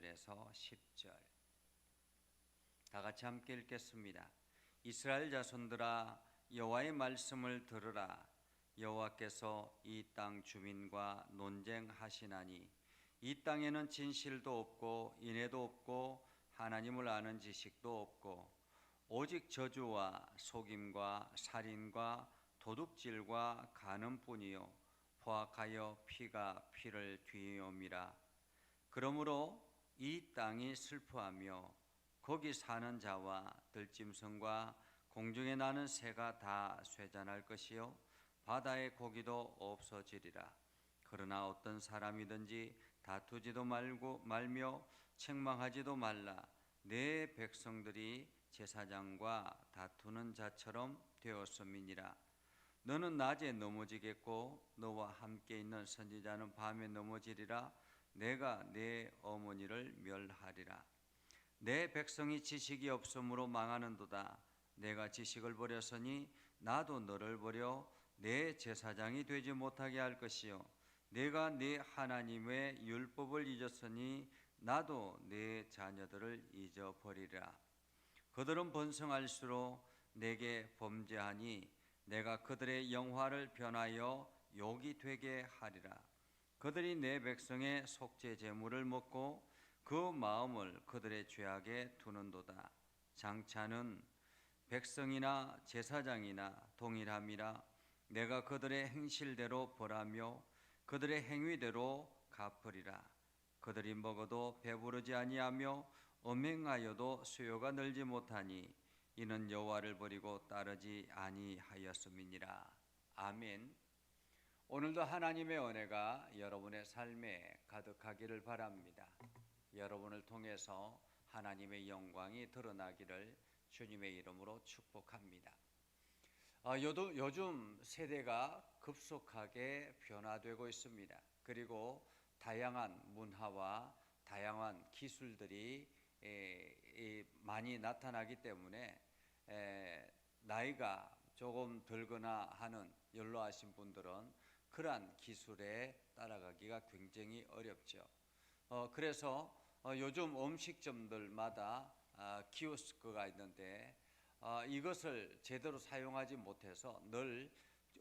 1에서 10절. 다 같이 함께 읽겠습니다. 이스라엘 자손들아, 여호와의 말씀을 들으라. 여호와께서 이 땅 주민과 논쟁하시나니 이 땅에는 진실도 없고 인애도 없고 하나님을 아는 지식도 없고 오직 저주와 속임과 살인과 도둑질과 간음뿐이요 포악하여 피가 피를 뒤이옵니라. 그러므로 이 땅이 슬퍼하며 거기 사는 자와 들짐승과 공중에 나는 새가 다 쇠잔할 것이요 바다의 고기도 없어지리라. 그러나 어떤 사람이든지 다투지도 말며 책망하지도 말라. 내 백성들이 제사장과 다투는 자처럼 되었음이니라. 너는 낮에 넘어지겠고 너와 함께 있는 선지자는 밤에 넘어지리라. 내가 내 어머니를 멸하리라. 내 백성이 지식이 없으므로 망하는도다. 내가 지식을 버렸으니 나도 너를 버려 내 제사장이 되지 못하게 할 것이요 내가 네 하나님의 율법을 잊었으니 나도 네 자녀들을 잊어버리리라. 그들은 번성할수록 내게 범죄하니 내가 그들의 영화를 변하여 욕이 되게 하리라. 그들이 내 백성의 속죄 제물을 먹고 그 마음을 그들의 죄악에 두는도다. 장차는 백성이나 제사장이나 동일함이라. 내가 그들의 행실대로 벌하며 그들의 행위대로 갚으리라. 그들이 먹어도 배부르지 아니하며 음행하여도 수요가 늘지 못하니 이는 여호와를 버리고 따르지 아니하였음이니라. 아멘. 오늘도 하나님의 은혜가 여러분의 삶에 가득하기를 바랍니다. 여러분을 통해서 하나님의 영광이 드러나기를 주님의 이름으로 축복합니다. 요즘 세대가 급속하게 변화되고 있습니다. 그리고 다양한 문화와 다양한 기술들이 많이 나타나기 때문에 나이가 조금 들거나 하는 연로하신 분들은 그러한 기술에 따라가기가 굉장히 어렵죠. 그래서 요즘 음식점들마다 키오스크가 있는데 이것을 제대로 사용하지 못해서 늘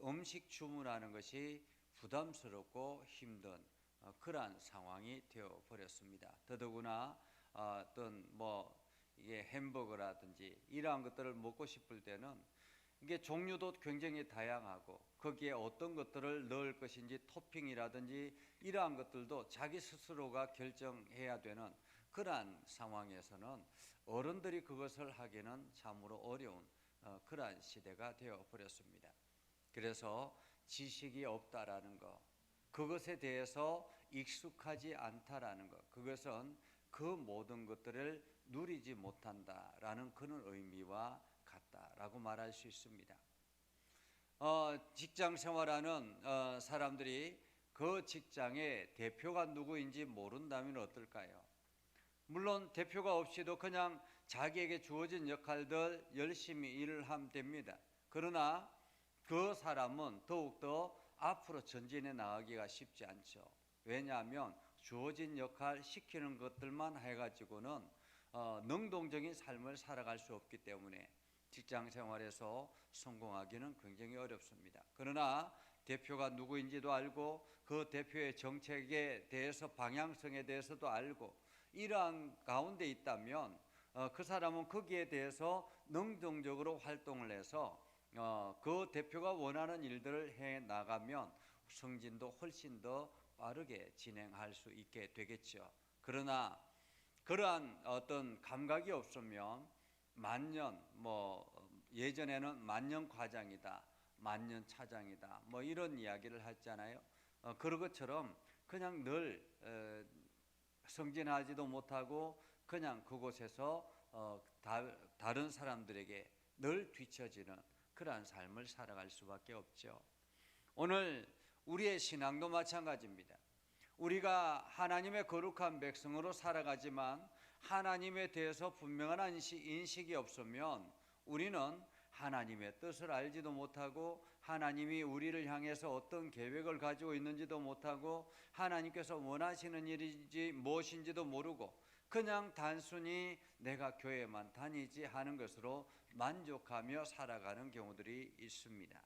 음식 주문하는 것이 부담스럽고 힘든 그러한 상황이 되어 버렸습니다. 더더구나 어떤 이게 햄버거라든지 이러한 것들을 먹고 싶을 때는 이게 종류도 굉장히 다양하고 거기에 어떤 것들을 넣을 것인지 토핑이라든지 이러한 것들도 자기 스스로가 결정해야 되는 그러한 상황에서는 어른들이 그것을 하기는 참으로 어려운 그러한 시대가 되어 버렸습니다. 그래서 지식이 없다라는 것, 그것에 대해서 익숙하지 않다라는 것, 그것은 그 모든 것들을 누리지 못한다라는 그런 의미와 같다라고 말할 수 있습니다. 직장 생활하는 사람들이 그 직장의 대표가 누구인지 모른다면 어떨까요? 물론 대표가 없이도 그냥 자기에게 주어진 역할들 열심히 일을 하면 됩니다. 그러나 그 사람은 더욱더 앞으로 전진해 나가기가 쉽지 않죠. 왜냐하면 주어진 역할 시키는 것들만 해가지고는 능동적인 삶을 살아갈 수 없기 때문에 직장 생활에서 성공하기는 굉장히 어렵습니다. 그러나 대표가 누구인지도 알고 그 대표의 정책에 대해서 방향성에 대해서도 알고 이러한 가운데 있다면 그 사람은 거기에 대해서 능동적으로 활동을 해서 그 대표가 원하는 일들을 해 나가면 승진도 훨씬 더 빠르게 진행할 수 있게 되겠죠. 그러나 그러한 어떤 감각이 없으면 만년 예전에는 만년 과장이다, 만년 차장이다, 이런 이야기를 했잖아요. 그런 것처럼 그냥 늘 승진하지도 못하고 그냥 그곳에서 다른 사람들에게 늘 뒤처지는 그러한 삶을 살아갈 수밖에 없죠. 오늘 우리의 신앙도 마찬가지입니다. 우리가 하나님의 거룩한 백성으로 살아가지만 하나님에 대해서 분명한 인식이 없으면 우리는 하나님의 뜻을 알지도 못하고 하나님이 우리를 향해서 어떤 계획을 가지고 있는지도 못하고 하나님께서 원하시는 일인지 무엇인지도 모르고 그냥 단순히 내가 교회만 다니지 하는 것으로 만족하며 살아가는 경우들이 있습니다.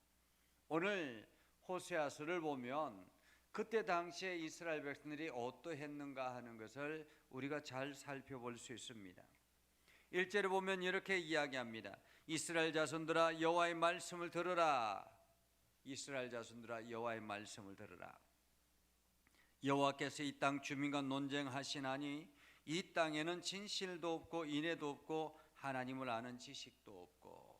오늘 호세아서를 보면 그때 당시에 이스라엘 백성들이 어떠했는가 하는 것을 우리가 잘 살펴볼 수 있습니다. 1절에 보면 이렇게 이야기합니다. 이스라엘 자손들아 여호와의 말씀을 들으라. 이스라엘 자손들아 여호와의 말씀을 들으라. 여호와께서 이 땅 주민과 논쟁하시나니 이 땅에는 진실도 없고 인애도 없고 하나님을 아는 지식도 없고.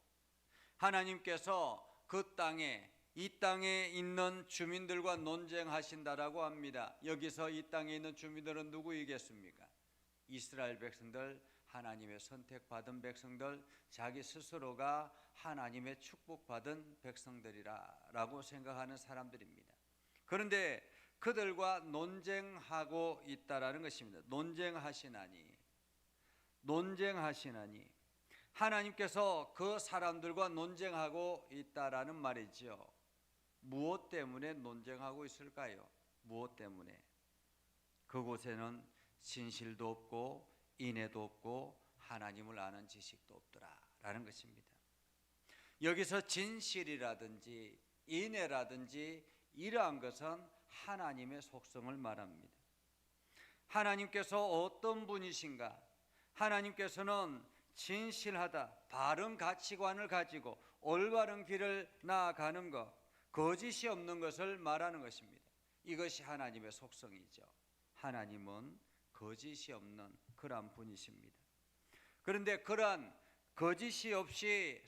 하나님께서 그 땅에 이 땅에 있는 주민들과 논쟁하신다라고 합니다. 여기서 이 땅에 있는 주민들은 누구이겠습니까? 이스라엘 백성들, 하나님의 선택받은 백성들, 자기 스스로가 하나님의 축복받은 백성들이라고 생각하는 사람들입니다. 그런데 그들과 논쟁하고 있다라는 것입니다. 논쟁하시나니 하나님께서 그 사람들과 논쟁하고 있다라는 말이죠. 무엇 때문에 논쟁하고 있을까요? 무엇 때문에? 그곳에는 진실도 없고 인애도 없고 하나님을 아는 지식도 없더라라는 것입니다. 여기서 진실이라든지 인애라든지 이러한 것은 하나님의 속성을 말합니다. 하나님께서 어떤 분이신가? 하나님께서는 진실하다, 바른 가치관을 가지고 올바른 길을 나아가는 것, 거짓이 없는 것을 말하는 것입니다. 이것이 하나님의 속성이죠. 하나님은 거짓이 없는 그러한 분이십니다. 그런데 그러한 거짓이 없이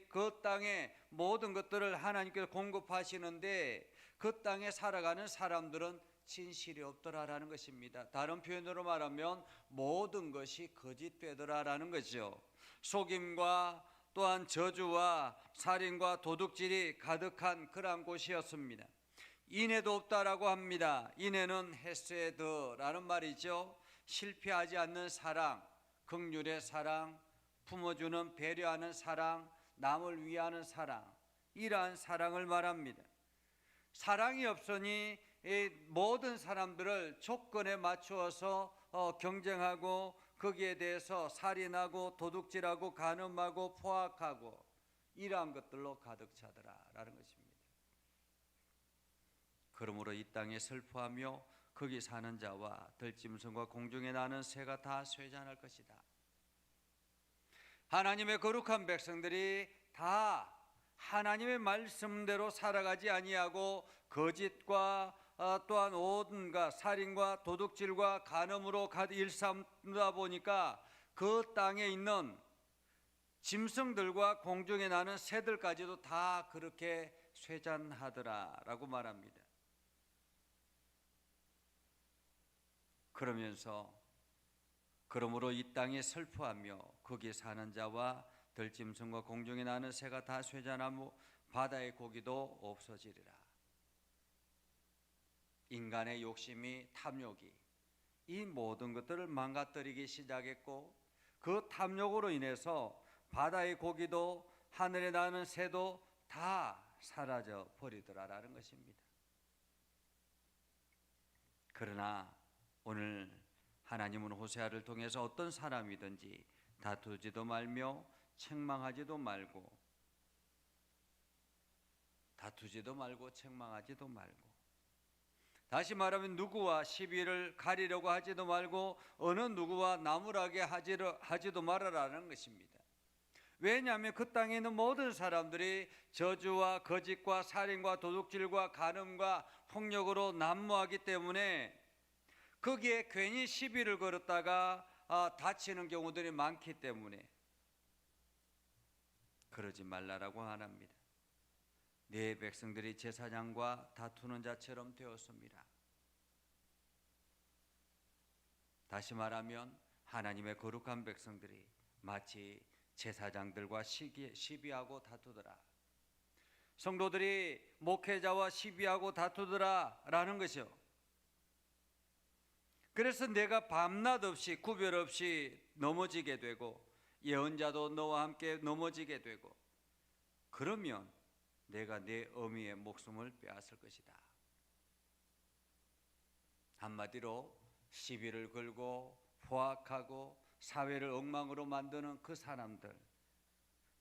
그 땅의 모든 것들을 하나님께서 공급하시는데 그 땅에 살아가는 사람들은 진실이 없더라라는 것입니다. 다른 표현으로 말하면 모든 것이 거짓되더라라는 거죠. 속임과 또한 저주와 살인과 도둑질이 가득한 그러한 곳이었습니다. 인애도 없다라고 합니다. 인애는 헤세드라는 말이죠. 실패하지 않는 사랑, 긍휼의 사랑, 품어주는 배려하는 사랑, 남을 위하는 사랑, 이러한 사랑을 말합니다. 사랑이 없으니 모든 사람들을 조건에 맞추어서 경쟁하고 거기에 대해서 살인하고 도둑질하고 간음하고 포악하고 이러한 것들로 가득 차더라라는 것입니다. 그러므로 이 땅에 슬퍼하며 거기 사는 자와 들짐승과 공중에 나는 새가 다 쇠잔할 것이다. 하나님의 거룩한 백성들이 다 하나님의 말씀대로 살아가지 아니하고 거짓과 또한 온갖 살인과 도둑질과 간음으로 일삼다 보니까 그 땅에 있는 짐승들과 공중에 나는 새들까지도 다 그렇게 쇠잔하더라라고 말합니다. 그러므로 이 땅에 슬퍼하며 거기에 사는 자와 들짐승과 공중에 나는 새가 다 쇠잔하며 바다의 고기도 없어지리라. 인간의 욕심이, 탐욕이 이 모든 것들을 망가뜨리기 시작했고 그 탐욕으로 인해서 바다의 고기도 하늘에 나는 새도 다 사라져 버리더라라는 것입니다. 그러나 오늘 하나님은 호세아를 통해서 어떤 사람이든지 다투지도 말며 책망하지도 말고 책망하지도 말고 다시 말하면 누구와 시비를 가리려고 하지도 말고 어느 누구와 나무라게 하지도 말아라는 것입니다. 왜냐하면 그 땅에 있는 모든 사람들이 저주와 거짓과 살인과 도둑질과 간음과 폭력으로 난무하기 때문에 거기에 괜히 시비를 걸었다가 다치는 경우들이 많기 때문에 그러지 말라라고 하랍니다. 네 백성들이 제사장과 다투는 자처럼 되었습니다. 다시 말하면 하나님의 거룩한 백성들이 마치 제사장들과 시비하고 다투더라. 성도들이 목회자와 시비하고 다투더라라는 것이요. 그래서 내가 밤낮 없이 구별 없이 넘어지게 되고 예언자도 너와 함께 넘어지게 되고 그러면 내가 내 어미의 목숨을 빼앗을 것이다. 한마디로 시비를 걸고 포악하고 사회를 엉망으로 만드는 그 사람들,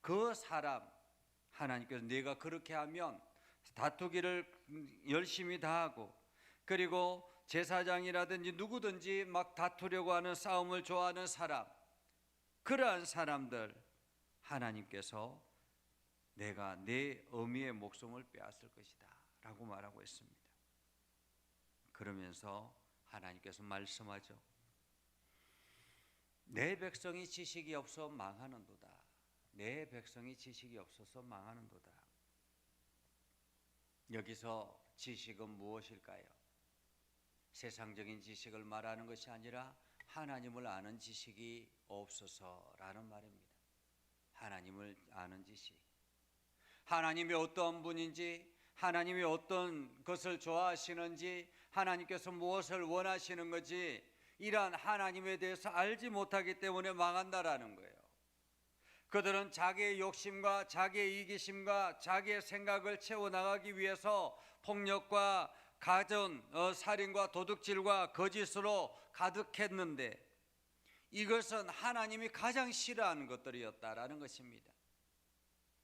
그 사람 하나님께서 네가 그렇게 하면 다투기를 열심히 다하고, 그리고 제사장이라든지 누구든지 막 다투려고 하는, 싸움을 좋아하는 사람, 그러한 사람들 하나님께서 내가 내 어미의 목숨을 빼앗을 것이다 라고 말하고 있습니다. 그러면서 하나님께서 말씀하죠. 내 백성이 지식이 없어 망하는도다. 내 백성이 지식이 없어서 망하는도다. 여기서 지식은 무엇일까요? 세상적인 지식을 말하는 것이 아니라 하나님을 아는 지식이 없어서라는 말입니다. 하나님을 아는 지식, 하나님이 어떤 분인지, 하나님이 어떤 것을 좋아하시는지, 하나님께서 무엇을 원하시는 건지, 이러한 하나님에 대해서 알지 못하기 때문에 망한다라는 거예요. 그들은 자기의 욕심과 자기의 이기심과 자기의 생각을 채워나가기 위해서 폭력과 가전, 살인과 도둑질과 거짓으로 가득했는데, 이것은 하나님이 가장 싫어하는 것들이었다라는 것입니다.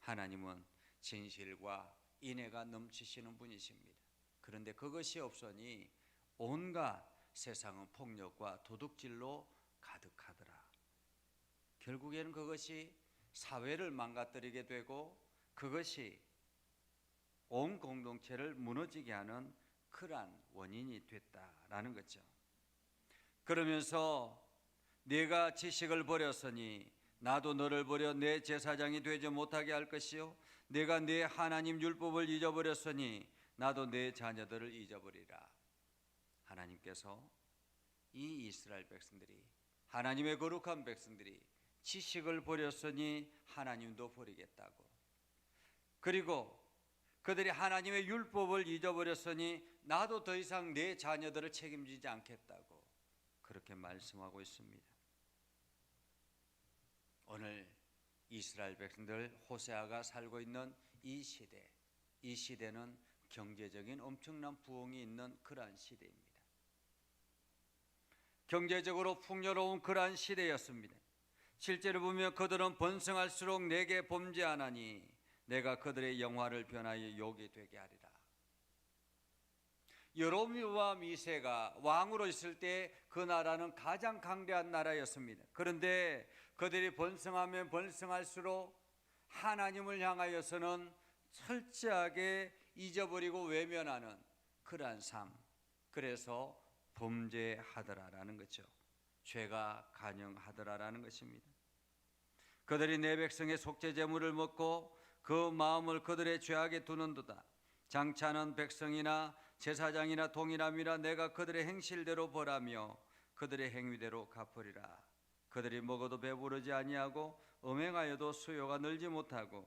하나님은 진실과 인애가 넘치시는 분이십니다. 그런데 그것이 없으니 온갖 세상은 폭력과 도둑질로 가득하더라. 결국에는 그것이 사회를 망가뜨리게 되고 그것이 온 공동체를 무너지게 하는 그러한 원인이 됐다라는 거죠. 그러면서 네가 지식을 버렸으니 나도 너를 버려 내 제사장이 되지 못하게 할 것이요, 내가 네 하나님 율법을 잊어버렸으니 나도 내 자녀들을 잊어버리라. 하나님께서 이 이스라엘 백성들이, 하나님의 거룩한 백성들이 지식을 버렸으니 하나님도 버리겠다고, 그리고 그들이 하나님의 율법을 잊어버렸으니 나도 더 이상 내 자녀들을 책임지지 않겠다고 그렇게 말씀하고 있습니다. 오늘 이스라엘 백성들, 호세아가 살고 있는 이 시대, 이 시대는 경제적인 엄청난 부흥이 있는 그러한 시대입니다. 경제적으로 풍요로운 그러한 시대였습니다. 실제로 보면 그들은 번성할수록 내게 범죄하나니 내가 그들의 영화를 변하여 욕이 되게 하리라. 여로보암 2세가 왕으로 있을 때 그 나라는 가장 강대한 나라였습니다. 그런데 그들이 번성하면 번성할수록 하나님을 향하여서는 철저하게 잊어버리고 외면하는 그러한 삶, 그래서 범죄하더라라는 거죠. 죄가 간영하더라라는 것입니다. 그들이 내 백성의 속죄 제물을 먹고 그 마음을 그들의 죄악에 두는도다. 장차는 백성이나 제사장이나 동일함이라 내가 그들의 행실대로 벌하며 그들의 행위대로 갚으리라. 그들이 먹어도 배부르지 아니하고 음행하여도 수요가 늘지 못하고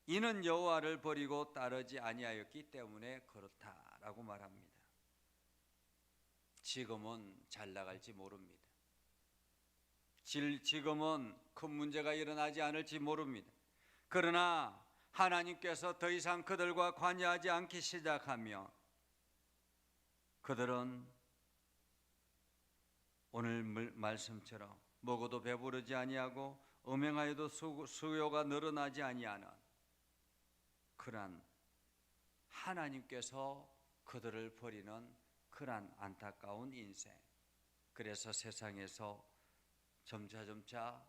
이는 여호와를 버리고 따르지 아니하였기 때문에 그렇다라고 말합니다. 지금은 잘 나갈지 모릅니다. 지금은 큰 문제가 일어나지 않을지 모릅니다. 그러나 하나님께서 더 이상 그들과 관여하지 않기 시작하며 그들은 오늘 말씀처럼 먹어도 배부르지 아니하고 음행하여도 수요가 늘어나지 아니하는 그러한 하나님께서 그들을 버리는 그러한 안타까운 인생, 그래서 세상에서 점차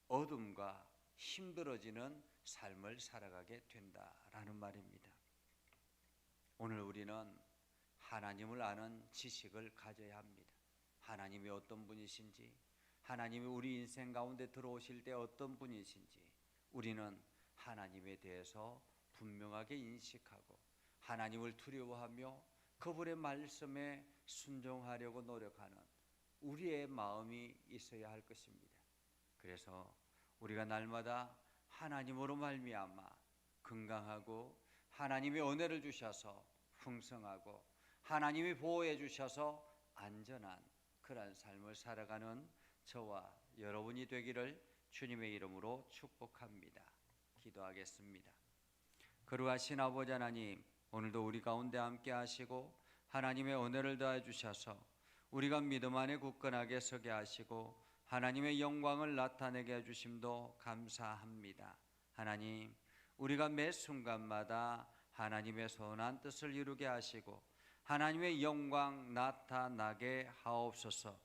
어둠과 힘들어지는 삶을 살아가게 된다라는 말입니다. 오늘 우리는 하나님을 아는 지식을 가져야 합니다. 하나님이 어떤 분이신지, 하나님이 우리 인생 가운데 들어오실 때 어떤 분이신지 우리는 하나님에 대해서 분명하게 인식하고 하나님을 두려워하며 그분의 말씀에 순종하려고 노력하는 우리의 마음이 있어야 할 것입니다. 그래서 우리가 날마다 하나님으로 말미암아 건강하고 하나님이 은혜를 주셔서 풍성하고 하나님이 보호해 주셔서 안전한 그러한 삶을 살아가는 저와 여러분이 되기를 주님의 이름으로 축복합니다. 기도하겠습니다. 거룩하신 아버지 하나님, 오늘도 우리 가운데 함께 하시고 하나님의 은혜를 더해 주셔서 우리가 믿음 안에 굳건하게 서게 하시고 하나님의 영광을 나타내게 해 주심도 감사합니다. 하나님, 우리가 매 순간마다 하나님의 선한 뜻을 이루게 하시고 하나님의 영광 나타나게 하옵소서.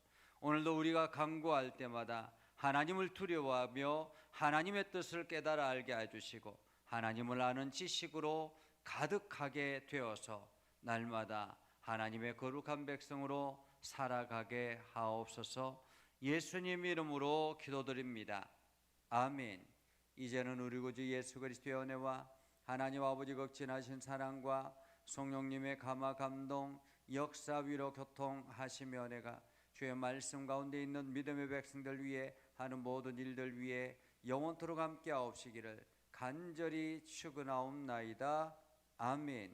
오늘도 우리가 간구할 때마다 하나님을 두려워하며 하나님의 뜻을 깨달아 알게 해주시고 하나님을 아는 지식으로 가득하게 되어서 날마다 하나님의 거룩한 백성으로 살아가게 하옵소서. 예수님 이름으로 기도드립니다. 아멘. 이제는 우리 구주 예수 그리스도의 은혜와 하나님 아버지 극진하신 사랑과 성령님의 감화 감동 역사 위로 교통하시며 은혜가 주의 말씀 가운데 있는 믿음의 백성들 위해 하는 모든 일들 위해 영원토록 함께 하옵시기를 간절히 축원하옵나이다. 아멘.